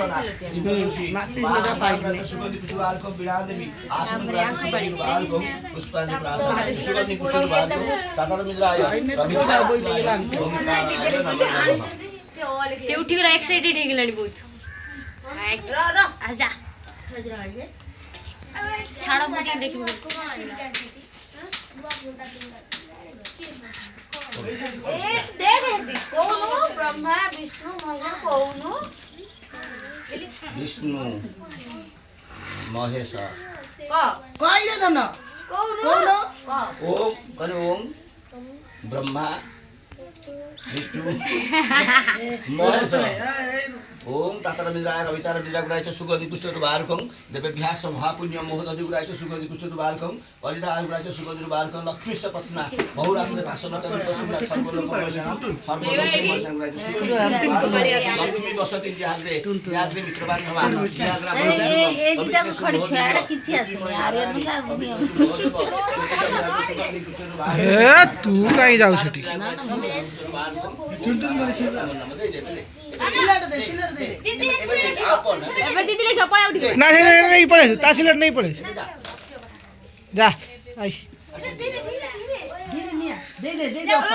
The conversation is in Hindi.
अर्चना दिव्यदोषी महाप्राण सुगंधि पुष्पवालकं बिड़ा देवी आसन प्राण सुगंधिवालकं पुष्पाणि प्राशन सुगंधि पुष्पवालकं तातारमिद्राय से उठी गला एक्साइटेड हे गेलानी बहुत आजा छाड़ा मुझे देखिबो एक देख कोनु ब्रह्मा विष्णु महेश कोनु विष्णु महेश कहि दे न कोनु ओम कने ओम ब्रह्मा विष्णु महेश ओम तातारमिद्राय रविचारमिद्राय च सुगंधि पुष्पवालकं देवेभ्यः महापुण्यं मोहदधिगुराय च सुगंधि पुष्पवालकं परिणामगुराय च सुगंधि वालकं लक्ष्मीश्च पत्ना बहुरात्रे भाषणकं पशुरा लक्ष्मी बसति याद्रे याद्रे मित्रबान्धवा तू कहीं जाऊ छठी दीदी लेके पळा उठी नहीं पड़े तासिलट नहीं पड़े जा आई धीरे धीरे दे दे